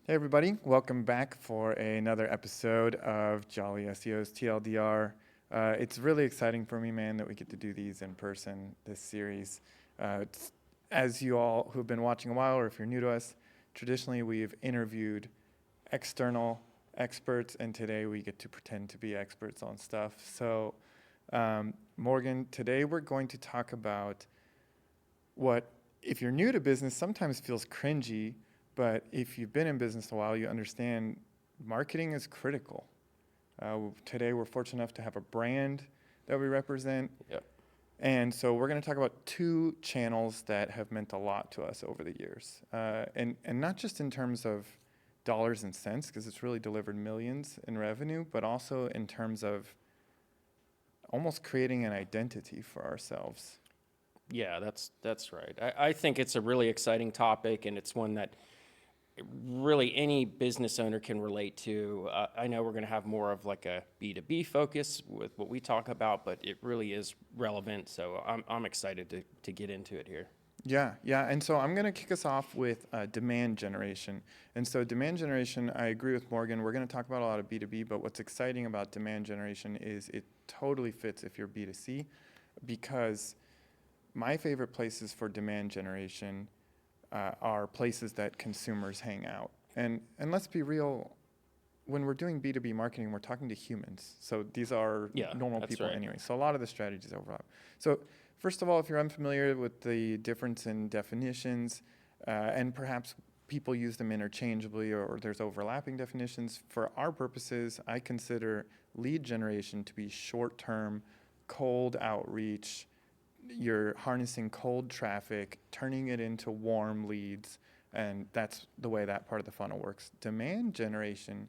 Hey everybody, welcome back for another episode of Jolly SEO's TLDR. It's really exciting for me, man, that we get to do these in person, this series. As you all who've been watching a while, or if you're new to us, traditionally we've interviewed external experts, and today we get to pretend to be experts on stuff. So, Morgan, today we're going to talk about what, if you're new to business, sometimes feels cringy, but if you've been in business a while, you understand marketing is critical. Today, we're fortunate enough to have a brand that we represent. Yep. And so we're going to talk about two channels that have meant a lot to us over the years. And not just in terms of dollars and cents, because it's really delivered millions in revenue, but also in terms of almost creating an identity for ourselves. Yeah, that's right. I think it's a really exciting topic, and it's one that really any business owner can relate to. I know we're going to have more of like a B2B focus with what we talk about, but it really is relevant. So I'm excited to get into it here. Yeah. And so I'm going to kick us off with demand generation. And so demand generation, I agree with Morgan. We're going to talk about a lot of B2B, but what's exciting about demand generation is it totally fits if you're B2C, because my favorite places for demand generation are places that consumers hang out. And let's be real, when we're doing B2B marketing, we're talking to humans. So these are normal people right. anyway. So a lot of the strategies overlap. So first of all, if you're unfamiliar with the difference in definitions, and perhaps people use them interchangeably or there's overlapping definitions, for our purposes, I consider lead generation to be short-term, cold outreach. You're harnessing cold traffic, turning it into warm leads, and that's the way that part of the funnel works. Demand generation,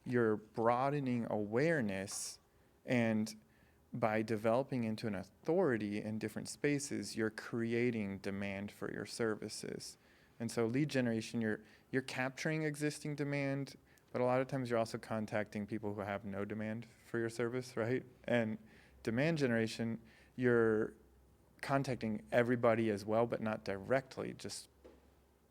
you're broadening awareness, and by developing into an authority in different spaces, you're creating demand for your services. And so lead generation, you're capturing existing demand, but a lot of times you're also contacting people who have no demand for your service, right? And demand generation, you're contacting everybody as well, but not directly, just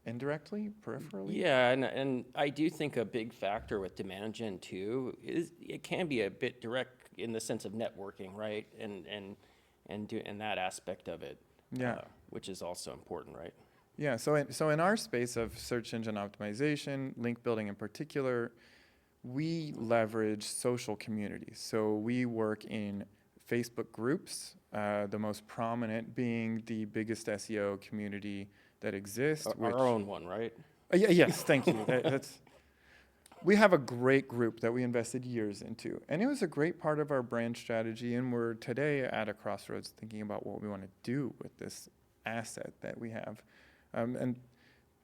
indirectly, peripherally. Yeah, and I do think a big factor with demand gen too is it can be a bit direct in the sense of networking, right? And that aspect of it, Yeah. which is also important, right? Yeah, so in our space of search engine optimization, link building in particular, we leverage social communities. So we work in Facebook groups, the most prominent being the biggest SEO community that exists. Our own one, right? Yes, thank you. We have a great group that we invested years into, and it was a great part of our brand strategy, and we're today at a crossroads thinking about what we want to do with this asset that we have. And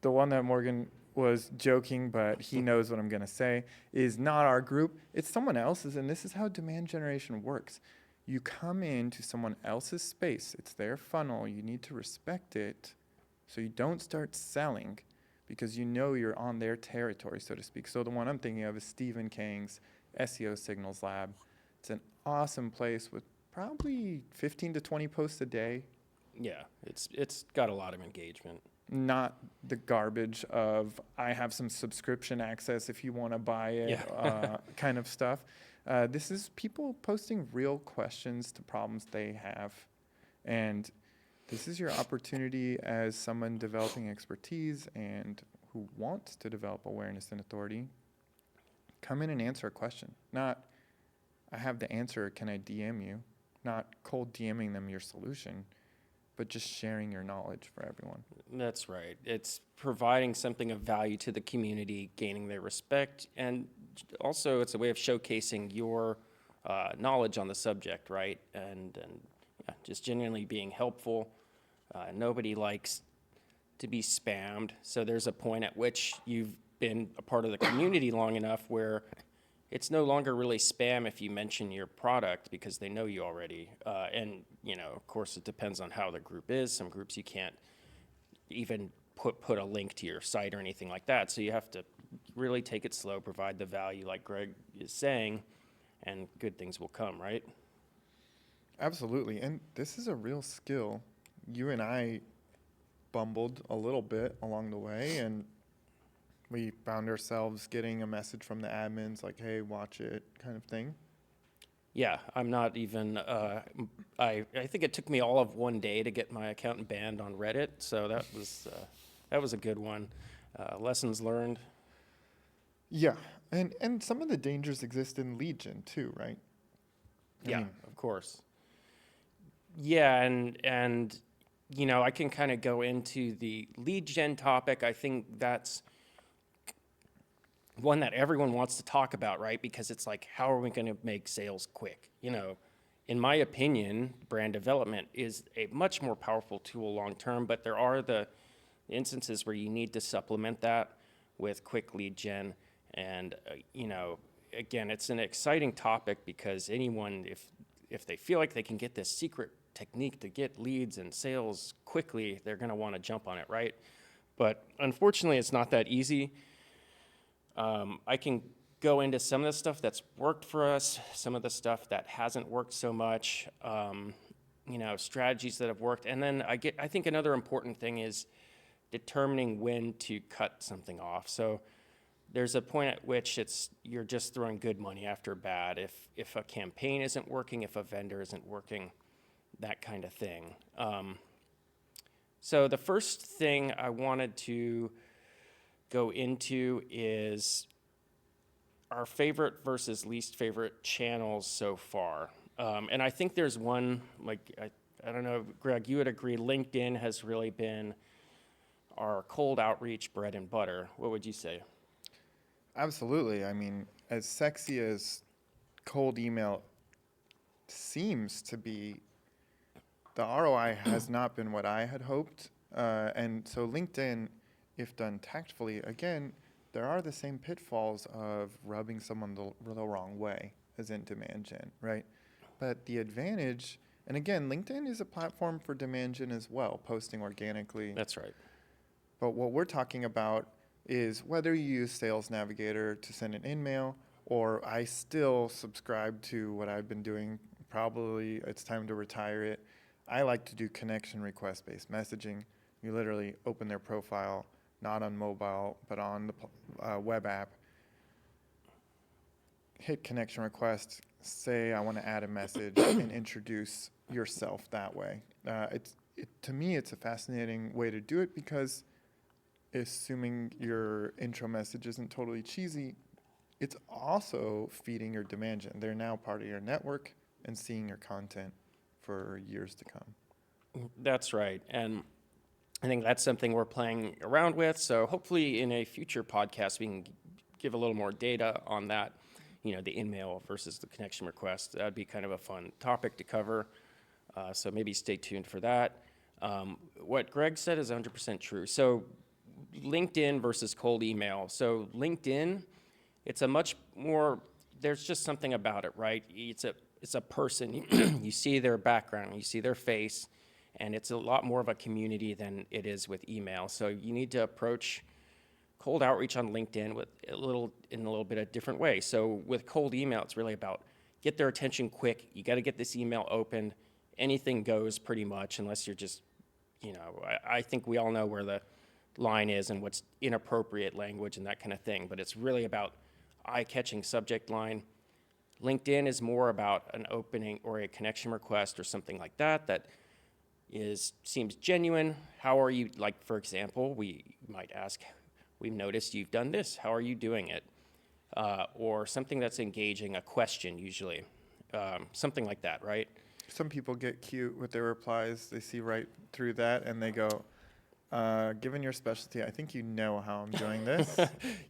the one that Morgan was joking, but he knows what I'm going to say, is not our group. It's someone else's, and this is how demand generation works. You come into someone else's space. It's their funnel. You need to respect it so you don't start selling, because you know you're on their territory, so to speak. So the one I'm thinking of is Stephen Kang's SEO Signals Lab. It's an awesome place with probably 15 to 20 posts a day. Yeah, it's got a lot of engagement. Not the garbage of, I have some subscription access if you want to buy it, kind of stuff. This is people posting real questions to problems they have. And this is your opportunity as someone developing expertise and who wants to develop awareness and authority. Come in and answer a question. Not, I have the answer, can I DM you? Not cold DMing them your solution, but just sharing your knowledge for everyone. That's right. It's providing something of value to the community, gaining their respect, and also it's a way of showcasing your knowledge on the subject, right? And yeah, just genuinely being helpful. Nobody likes to be spammed, so there's a point at which you've been a part of the community long enough where it's no longer really spam if you mention your product because they know you already. And, of course, it depends on how the group is. Some groups you can't even put a link to your site or anything like that. So you have to really take it slow, provide the value like Greg is saying, and good things will come, right? Absolutely. And this is a real skill. You and I bumbled a little bit along the way, and we found ourselves getting a message from the admins like, hey, watch it kind of thing. Yeah, I'm not even, I think it took me all of one day to get my account banned on Reddit, so that was a good one. Lessons learned. Yeah, and some of the dangers exist in lead gen too, right? I Yeah, mean, of course. Yeah, and you know, I can kind of go into the lead gen topic. I think that's one that everyone wants to talk about, right? Because it's like, how are we going to make sales quick? You know, in my opinion, brand development is a much more powerful tool long term, but there are the instances where you need to supplement that with quick lead gen. And, you know, again, it's an exciting topic because anyone, if they feel like they can get this secret technique to get leads and sales quickly, they're going to want to jump on it, right? But unfortunately, it's not that easy. I can go into some of the stuff that's worked for us, some of the stuff that hasn't worked so much, you know, strategies that have worked. And then I think another important thing is determining when to cut something off. So there's a point at which you're just throwing good money after bad. If a campaign isn't working, if a vendor isn't working, that kind of thing. So the first thing I wanted to go into is our favorite versus least favorite channels so far. And I think there's one, like, I don't know, Greg, you would agree, LinkedIn has really been our cold outreach bread and butter. What would you say? absolutely. I mean, as sexy as cold email seems to be, the ROI has not been what I had hoped. And so LinkedIn, if done tactfully, again, there are the same pitfalls of rubbing someone the wrong way as in demand gen, right? But the advantage, and again, LinkedIn is a platform for demand gen as well, posting organically. That's right. But what we're talking about is whether you use Sales Navigator to send an email, or I still subscribe to what I've been doing. Probably it's time to retire it. I like to do connection request based messaging. You literally open their profile, not on mobile, but on the web app. Hit connection request, say I want to add a message, and introduce yourself that way. To me, it's a fascinating way to do it because assuming your intro message isn't totally cheesy, it's also feeding your demand gen. They're now part of your network and seeing your content for years to come. That's right. And I think that's something we're playing around with. So hopefully in a future podcast, we can give a little more data on that, you know, the in-mail versus the connection request. That'd be kind of a fun topic to cover. So maybe stay tuned for that. What Greg said is 100% true. So LinkedIn versus cold email. So LinkedIn, it's a much more, there's just something about it, right? It's a person. You see their background, you see their face, and it's a lot more of a community than it is with email. So you need to approach cold outreach on LinkedIn in a little bit of different way. So with cold email, it's really about get their attention quick. You got to get this email opened. Anything goes pretty much, unless you're just, you know, I think we all know where the line is and what's inappropriate language and that kind of thing. But it's really about eye-catching subject line. LinkedIn is more about an opening or a connection request or something like that seems genuine. How are you, like, for example, we might ask, we've noticed you've done this. How are you doing it? Or something that's engaging, a question usually, something like that, right? Some people get cute with their replies. They see right through that and they go, given your specialty, I think you know how I'm doing this.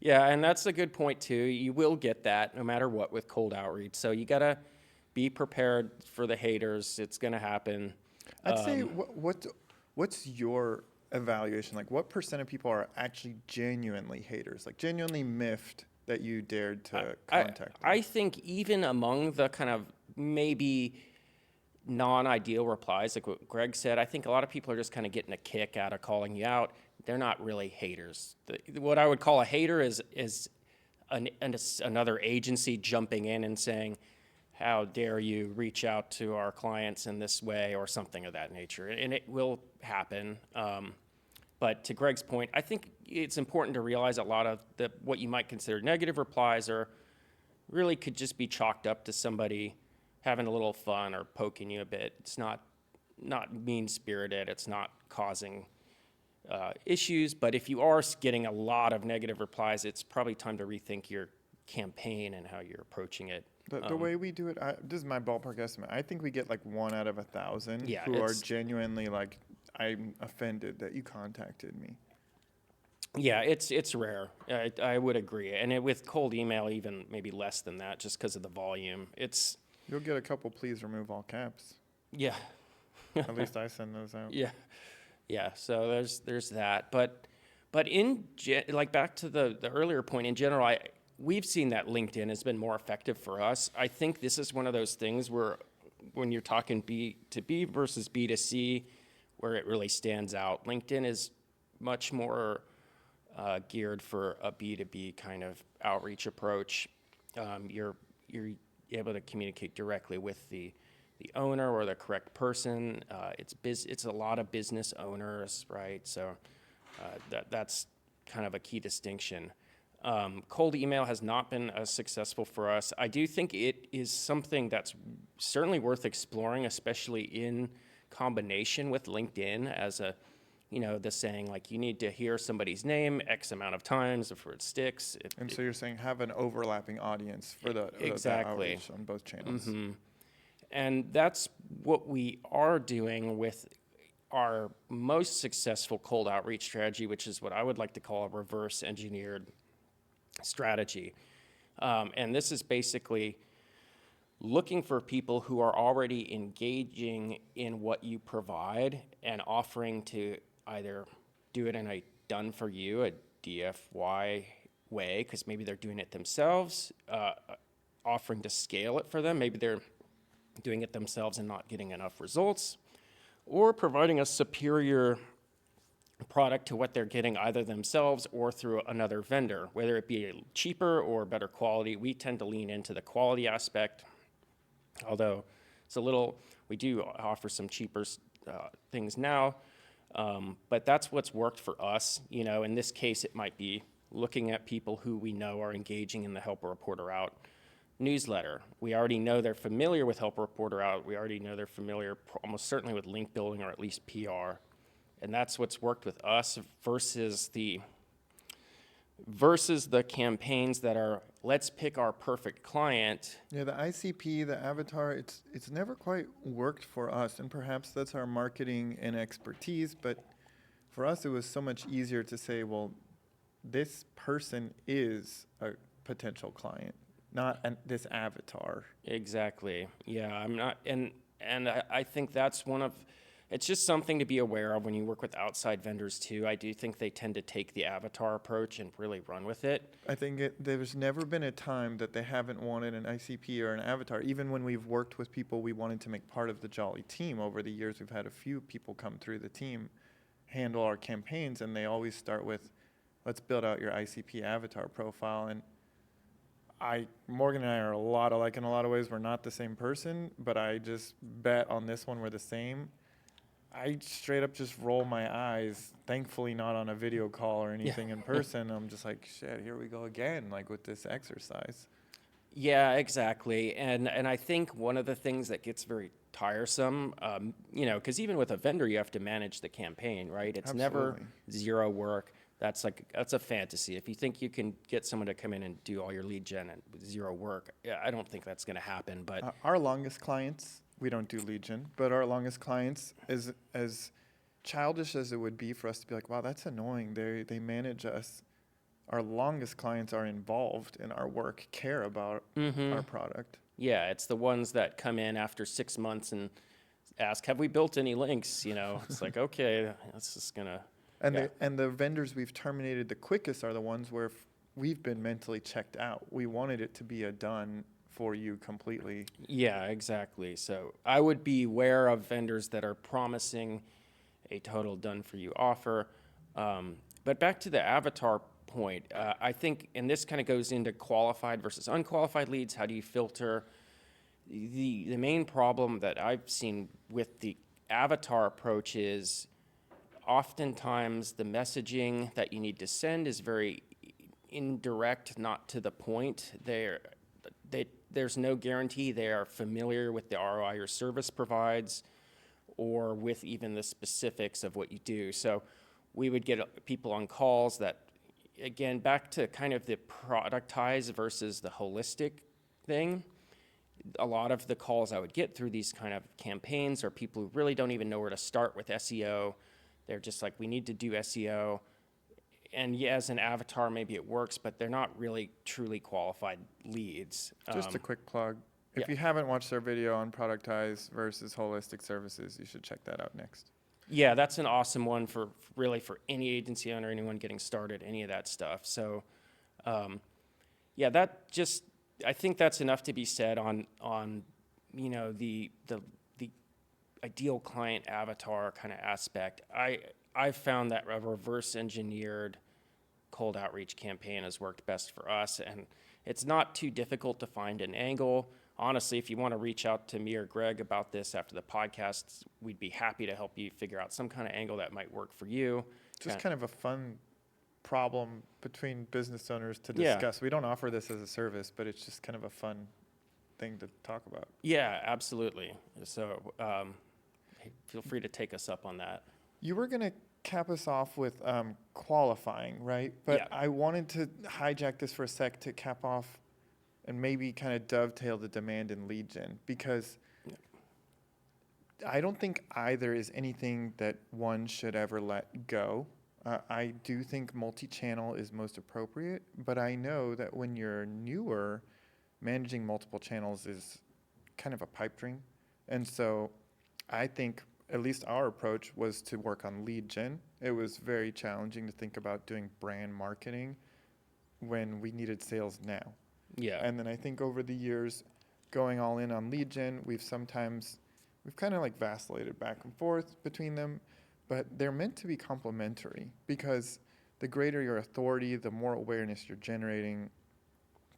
Yeah, and that's a good point too. You will get that no matter what with cold outreach. So you gotta be prepared for the haters. It's gonna happen. I'd say, what's your evaluation? Like, what % of people are actually genuinely haters, like genuinely miffed that you dared to contact them? I think even among the kind of maybe non-ideal replies, like what Greg said, I think a lot of people are just kind of getting a kick out of calling you out. They're not really haters. What I would call a hater is another agency jumping in and saying, how dare you reach out to our clients in this way or something of that nature. And it will happen. But to Greg's point, I think it's important to realize a lot of what you might consider negative replies really could just be chalked up to somebody having a little fun or poking you a bit. It's not mean-spirited. It's not causing issues. But if you are getting a lot of negative replies, it's probably time to rethink your campaign and how you're approaching it. The way we do it, this is my ballpark estimate. I think we get like 1 out of 1,000 Yeah, who are genuinely like, I'm offended that you contacted me. Yeah, it's rare. I would agree. And with cold email, even maybe less than that, just because of the volume. You'll get a couple, please remove all caps. Yeah. At least I send those out. Yeah. So there's that. But like back to the earlier point, in general, we've seen that LinkedIn has been more effective for us. I think this is one of those things where when you're talking B2B versus B2C, where it really stands out. LinkedIn is much more geared for a B2B kind of outreach approach. You're able to communicate directly with the owner or the correct person. It's a lot of business owners, right? So that's kind of a key distinction. Cold email has not been as successful for us. I do think it is something that's certainly worth exploring, especially in combination with LinkedIn as the saying, like, you need to hear somebody's name X amount of times before it sticks. So you're saying have an overlapping audience for the exactly outreach on both channels. Mm-hmm. And that's what we are doing with our most successful cold outreach strategy, which is what I would like to call a reverse engineered strategy. And this is basically looking for people who are already engaging in what you provide and offering to either do it in a done for you, a DFY way, because maybe they're doing it themselves, offering to scale it for them. Maybe they're doing it themselves and not getting enough results, or providing a superior product to what they're getting either themselves or through another vendor, whether it be cheaper or better quality. We tend to lean into the quality aspect, although we do offer some cheaper things now, but that's what's worked for us. In this case, it might be looking at people who we know are engaging in the Help a Reporter Out newsletter. We already know they're familiar with Help a Reporter Out. We already know they're familiar almost certainly with link building or at least PR. And that's what's worked with us versus the campaigns that are, let's pick our perfect client. Yeah, the ICP, the avatar, it's never quite worked for us, and perhaps that's our marketing and expertise, but for us it was so much easier to say, well, this person is a potential client, not this avatar. Exactly. Yeah, I'm not, and I think that's it's just something to be aware of when you work with outside vendors too. I do think they tend to take the avatar approach and really run with it. I think there's never been a time that they haven't wanted an ICP or an avatar. Even when we've worked with people we wanted to make part of the Jolly team over the years, we've had a few people come through the team, handle our campaigns, and they always start with, let's build out your ICP avatar profile. And Morgan and I are a lot alike in a lot of ways. We're not the same person, but I just bet on this one we're the same. I straight up just roll my eyes, thankfully not on a video call or anything in person. I'm just like, shit, here we go again, like with this exercise. Yeah, exactly. And I think one of the things that gets very tiresome, because even with a vendor, you have to manage the campaign, right? It's Absolutely. never zero work. That's a fantasy. If you think you can get someone to come in and do all your lead gen and with zero work, I don't think that's going to happen. But our longest clients, we don't do lead gen, but our longest clients, is as childish as it would be for us to be like, wow, that's annoying. They manage us. Our longest clients are involved in our work, care about our product. Yeah, it's the ones that come in after 6 months and ask, have we built any links? It's like, okay, that's just gonna. And the vendors we've terminated the quickest are the ones where we've been mentally checked out. We wanted it to be a done for you completely. Yeah, exactly. So I would be aware of vendors that are promising a total done for you offer. But back to the avatar point, I think, and this kind of goes into qualified versus unqualified leads. How do you filter? The main problem that I've seen with the avatar approach is oftentimes the messaging that you need to send is very indirect, not to the point. There's no guarantee they are familiar with the ROI your service provides or with even the specifics of what you do. So we would get people on calls that, again, back to kind of the productized versus the holistic thing. A lot of the calls I would get through these kind of campaigns are people who really don't even know where to start with SEO. They're just like, we need to do SEO. And yeah, as an avatar, maybe it works, but they're not really truly qualified leads. Just a quick plug. If yeah. you haven't watched our video on productized versus holistic services, you should check that out next. Yeah, that's an awesome one for any agency owner, anyone getting started, any of that stuff. So, yeah, I think that's enough to be said on the ideal client avatar kind of aspect. I've found that a reverse engineered cold outreach campaign has worked best for us, and it's not too difficult to find an angle. Honestly, if you want to reach out to me or Greg about this after the podcast, we'd be happy to help you figure out some kind of angle that might work for you. Just kind of a fun problem between business owners to discuss. Yeah. We don't offer this as a service, but it's just kind of a fun thing to talk about. Yeah, absolutely. So feel free to take us up on that. You were going to cap us off with qualifying, right? But yeah. I wanted to hijack this for a sec to cap off and maybe kind of dovetail the demand and lead gen, because I don't think either is anything that one should ever let go. I do think multi-channel is most appropriate, but I know that when you're newer, managing multiple channels is kind of a pipe dream. And so I think at least our approach was to work on lead gen. It was very challenging to think about doing brand marketing when we needed sales now. Yeah. And then I think over the years, going all in on lead gen, we've kind of like vacillated back and forth between them, but they're meant to be complementary, because the greater your authority, the more awareness you're generating,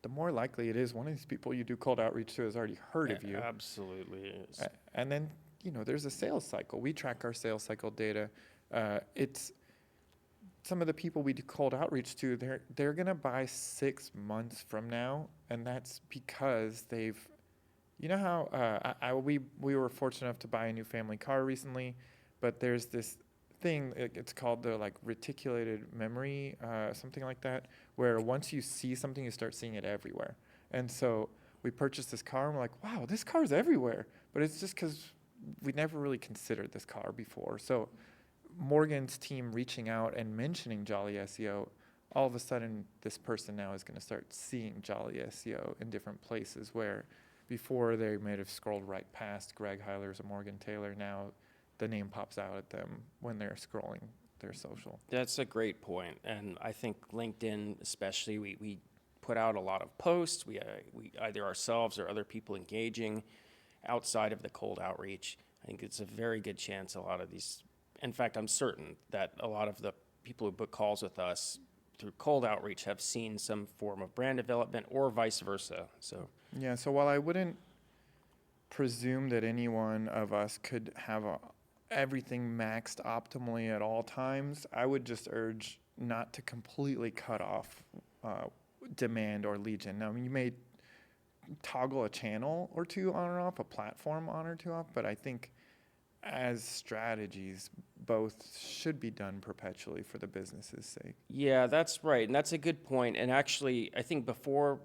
the more likely it is one of these people you do cold outreach to has already heard of you. Absolutely is. And then, there's a sales cycle. We track our sales cycle data. It's some of the people we do cold outreach to, they're going to buy 6 months from now, and that's because they've, how we were fortunate enough to buy a new family car recently, but there's this thing, it's called the reticulated memory, something like that, where once you see something, you start seeing it everywhere. And so we purchased this car, and we're like, wow, this car's everywhere. But it's just because we never really considered this car before. So Morgan's team reaching out and mentioning Jolly SEO, all of a sudden this person now is going to start seeing Jolly SEO in different places, where before they might have scrolled right past Greg Heiler's or Morgan Taylor. Now the name pops out at them when they're scrolling their social. That's a great point. And I think LinkedIn especially, we put out a lot of posts. We either ourselves or other people engaging outside of the cold outreach. I think it's a very good chance a lot of these, in fact, I'm certain that a lot of the people who book calls with us through cold outreach have seen some form of brand development or vice versa. So yeah, so while I wouldn't presume that any one of us could have everything maxed optimally at all times, I would just urge not to completely cut off demand or lead gen. Now, you may toggle a channel or two on or off, a platform on or two off, but I think as strategies, both should be done perpetually for the business's sake. Yeah, that's right. And that's a good point. And actually, I think before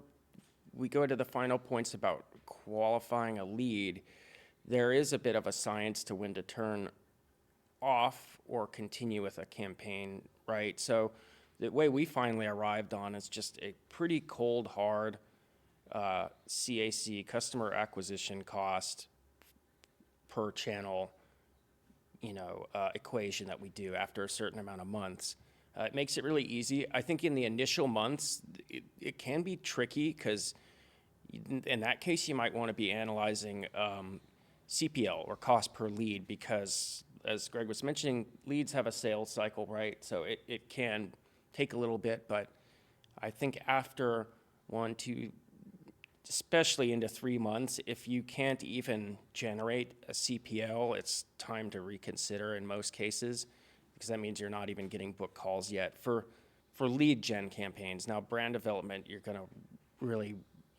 we go to the final points about qualifying a lead, there is a bit of a science to when to turn off or continue with a campaign, right? So the way we finally arrived on is just a pretty cold, hard CAC, customer acquisition cost per channel, equation that we do after a certain amount of months. It makes it really easy. I think in the initial months, it can be tricky, because in that case, you might want to be analyzing CPL or cost per lead, because as Greg was mentioning, leads have a sales cycle, right? So it can take a little bit, but I think after 1, 2, especially into 3 months, if you can't even generate a CPL, it's time to reconsider in most cases. because that means you're not even getting book calls yet for lead gen campaigns. Now, brand development, you're going to really,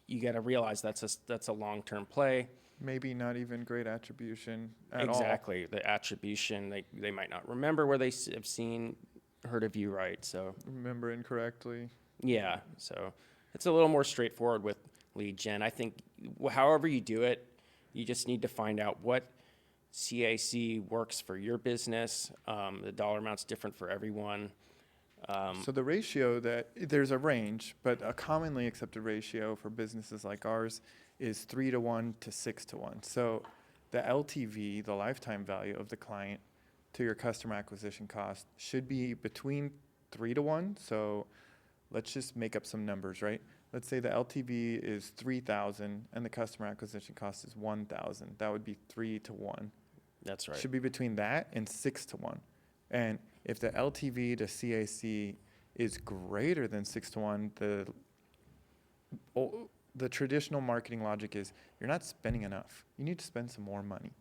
you got to realize that's a long-term play. Maybe not even great attribution at all. Exactly. The attribution, they might not remember where they have heard of you, right? So Remember incorrectly. yeah, so it's a little more straightforward with lead gen. I think however you do it, you just need to find out what CAC works for your business. The dollar amount's different for everyone. So the ratio there's a range, but a commonly accepted ratio for businesses like ours is 3-to-1 to 6-to-1. So the LTV, the lifetime value of the client to your customer acquisition cost should be between 3-to-1. So let's just make up some numbers, right? Let's say the LTV is 3,000 and the customer acquisition cost is 1,000. That would be 3-to-1. That's right. Should be between that and 6-to-1. And if the LTV to CAC is greater than 6-to-1, the traditional marketing logic is you're not spending enough. You need to spend some more money.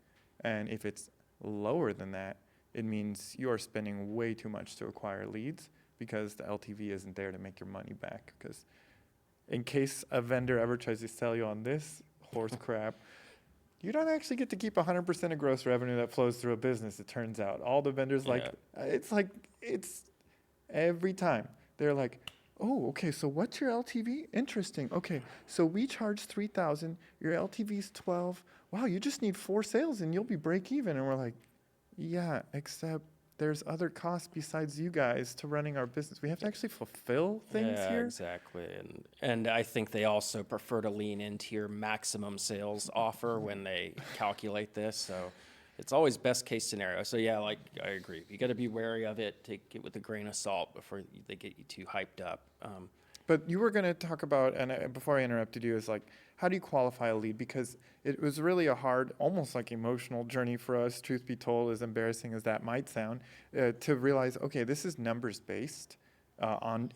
And if it's lower than that, it means you are spending way too much to acquire leads because the LTV isn't there to make your money back. Because in case a vendor ever tries to sell you on this horse crap, you don't actually get to keep 100% of gross revenue that flows through a business, it turns out. All the vendors it's every time. They're like, oh, okay, so what's your LTV? Interesting. Okay, so we charge 3,000, your LTV is 12. Wow, you just need 4 sales and you'll be break even. And we're like, yeah, except there's other costs besides you guys to running our business. We have to actually fulfill things Yeah, here. exactly. And I think they also prefer to lean into your maximum sales offer when they calculate this. So it's always best case scenario. So yeah, like I agree. You got to be wary of it. Take it with a grain of salt before they get you too hyped up. But you were going to talk about, and before I interrupted you, is like, how do you qualify a lead? Because it was really a hard, almost like emotional journey for us, truth be told, as embarrassing as that might sound, to realize, okay, this is numbers based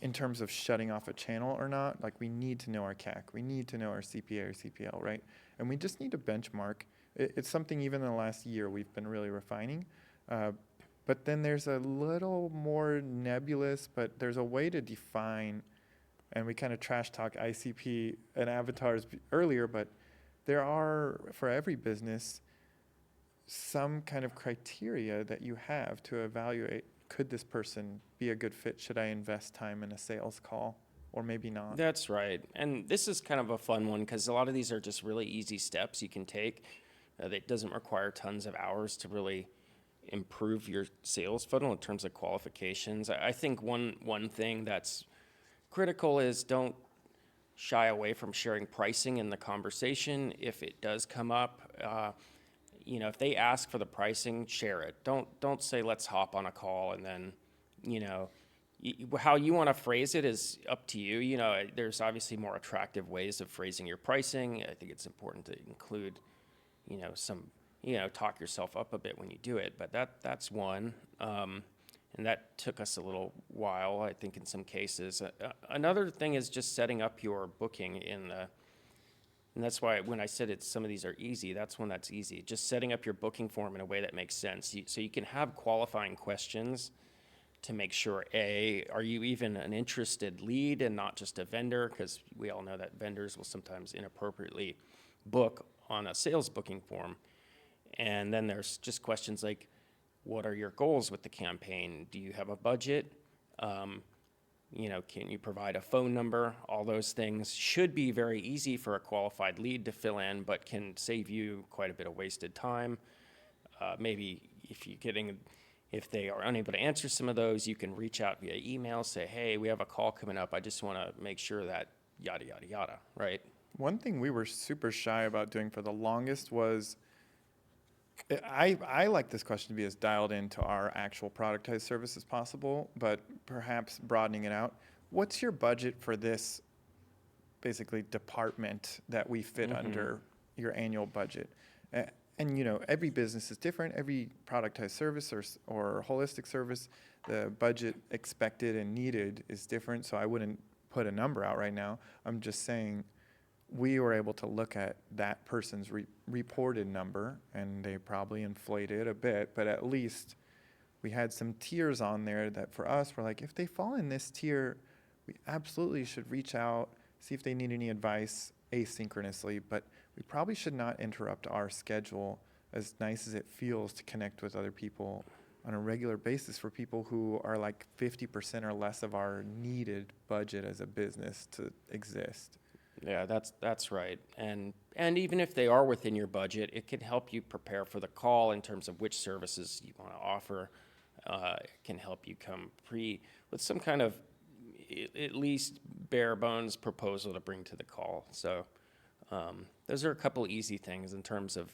in terms of shutting off a channel or not. Like, we need to know our CAC. We need to know our CPA or CPL, right? And we just need to benchmark. It's something even in the last year we've been really refining. But then there's a little more nebulous, but there's a way to define. And we kind of trash talk ICP and avatars earlier, but there are, for every business, some kind of criteria that you have to evaluate, could this person be a good fit? Should I invest time in a sales call? Or maybe not. That's right. And this is kind of a fun one because a lot of these are just really easy steps you can take. That doesn't require tons of hours to really improve your sales funnel in terms of qualifications. I think one thing that's critical is don't shy away from sharing pricing in the conversation if it does come up. If they ask for the pricing, share it. Don't say let's hop on a call and then, how you want to phrase it is up to you. There's obviously more attractive ways of phrasing your pricing. I think it's important to include, some, talk yourself up a bit when you do it. But that's one. And that took us a little while, I think, in some cases. Another thing is just setting up your booking and that's why when I said some of these are easy, that's one that's easy. Just setting up your booking form in a way that makes sense. So you can have qualifying questions to make sure, A, are you even an interested lead and not just a vendor? Because we all know that vendors will sometimes inappropriately book on a sales booking form. And then there's just questions like, what are your goals with the campaign? Do you have a budget? Can you provide a phone number? All those things should be very easy for a qualified lead to fill in, but can save you quite a bit of wasted time. Maybe if they are unable to answer some of those, you can reach out via email, say, hey, we have a call coming up. I just want to make sure that yada, yada, yada, right? One thing we were super shy about doing for the longest was, I like this question to be as dialed into our actual productized service as possible, but perhaps broadening it out. What's your budget for this basically department that we fit under your annual budget? And every business is different. Every productized service or holistic service, the budget expected and needed is different. So I wouldn't put a number out right now. I'm just saying we were able to look at that person's reported number, and they probably inflated a bit, but at least we had some tiers on there that for us were like, if they fall in this tier, we absolutely should reach out, see if they need any advice asynchronously, but we probably should not interrupt our schedule, as nice as it feels to connect with other people on a regular basis for people who are like 50% or less of our needed budget as a business to exist. Yeah, that's right. And even if they are within your budget, it can help you prepare for the call in terms of which services you want to offer. It can help you come with some kind of at least bare bones proposal to bring to the call. So those are a couple easy things in terms of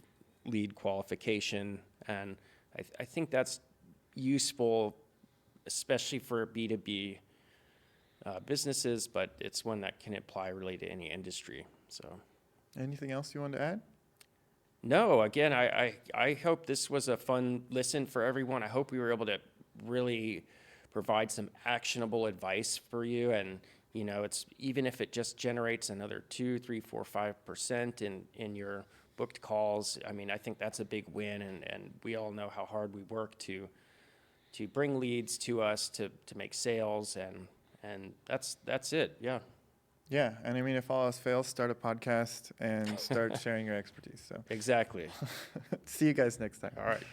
lead qualification, and I think that's useful, especially for B2B businesses, but it's one that can apply really to any industry. So, anything else you want to add? no, again, I hope this was a fun listen for everyone. I hope we were able to really provide some actionable advice for you. And, you know, it's even if it just generates another 2, 3, 4, 5% in your booked calls, I mean, I think that's a big win. And we all know how hard we work to bring leads to us, to make sales, and that's it. Yeah. Yeah, and I mean, if all else fails, start a podcast and start sharing your expertise. So Exactly. see you guys next time. All right.